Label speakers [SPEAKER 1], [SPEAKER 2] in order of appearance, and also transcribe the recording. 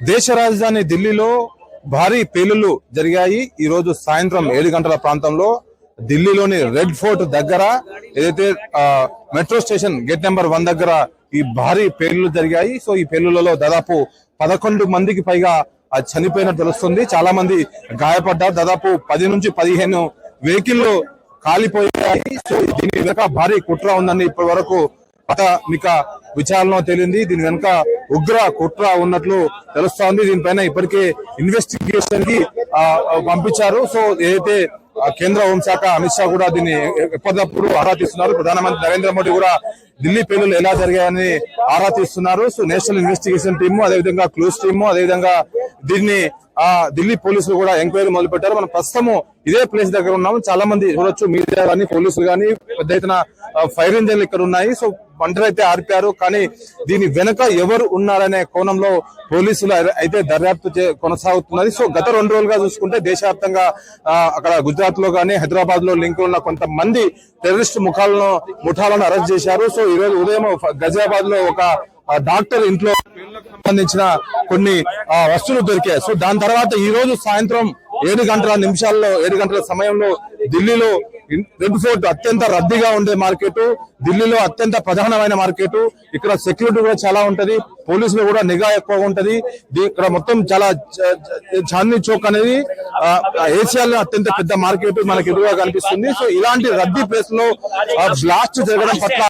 [SPEAKER 1] దేశ రాజధాని ఢిల్లీలో భారీ పేలుళ్లు జరిగాయి. ఈ రోజు సాయంత్రం 7 గంటల ప్రాంతంలో ఢిల్లీలోని రెడ్ ఫోర్ట్ దగ్గర ఏదైతే మెట్రో స్టేషన్ గేట్ నెంబర్ 1 దగ్గర ఈ భారీ పేలుళ్లు జరిగాయి. సో ఈ పేలుళ్లలో దాదాపు 11 మందికి పైగా చనిపోయినట్టు తెలుస్తుంది. చాలా మంది గాయపడ్డారు. దాదాపు 10 నుంచి 15 వెహికల్లు కాలిపోయాయి. సో దీని వెనుక భారీ కుట్ర ఉందని ఇప్పటి వరకు ప్రాథమిక విచారణలో తేలింది. దీని వెనుక ఉగ్ర కుట్ర ఉన్నట్లు తెలుస్తోంది. దీనిపైన ఇప్పటికే ఇన్వెస్టిగేషన్ కి పంపించారు. సో ఏదైతే కేంద్ర హోంశాఖ అమిత్ షా కూడా దీన్ని ఎప్పటికప్పుడు ఆరా తీస్తున్నారు. ప్రధానమంత్రి నరేంద్ర మోడీ కూడా ఢిల్లీ పేలుళ్లు ఎలా జరిగాయని ఆరా తీస్తున్నారు. సో నేషనల్ ఇన్వెస్టిగేషన్ టీము, అదేవిధంగా క్లూస్ టీము, అదేవిధంగా దీన్ని ఢిల్లీ పోలీసులు కూడా ఎంక్వైరీ మొదలు పెట్టారు. మనం ప్రస్తుతము ఇదే ప్లేస్ దగ్గర ఉన్నాము. చాలా మంది చూడొచ్చు, మీడియా కానీ పోలీసులు కానీ పెద్ద ఎత్తున ఫైర్ ఇంజన్లు ఇక్కడ ఉన్నాయి. సో మంటలైతే ఆర్పారు. కానీ దీని వెనుక ఎవరు ఉన్నారనే కోణంలో పోలీసులు అయితే దర్యాప్తు కొనసాగుతున్నది. సో గత 2 రోజులుగా చూసుకుంటే దేశవ్యాప్తంగా అక్కడ గుజరాత్ లో కానీ హైదరాబాద్ లో లింక్ ఉన్న కొంతమంది టెర్రరిస్ట్ ముఠాలను అరెస్ట్ చేశారు. సో ఈ రోజు ఉదయం గజియాబాద్ లో ఒక డాక్టర్ ఇంట్లో సంబంధించిన కొన్ని వస్తువులు దొరికాయి. సో దాని తర్వాత ఈ రోజు సాయంత్రం 7 గంటల సమయంలో ఢిల్లీలో రెడ్ ఫోర్ట్ అత్యంత రద్దీగా ఉండే మార్కెట్, ఢిల్లీలో అత్యంత ప్రధానమైన మార్కెట్. ఇక్కడ సెక్యూరిటీ కూడా చాలా ఉంటది, పోలీసులు కూడా నిఘా ఎక్కువగా ఉంటది. ఇక్కడ మొత్తం చాలా చాందనీ చౌక్ అనేది ఏషియాలో అత్యంత పెద్ద మార్కెట్ మనకి ఎదురుగా కనిపిస్తుంది. సో ఇలాంటి రద్దీ ప్లేస్ లో బ్లాస్ట్ జరగడం పట్ల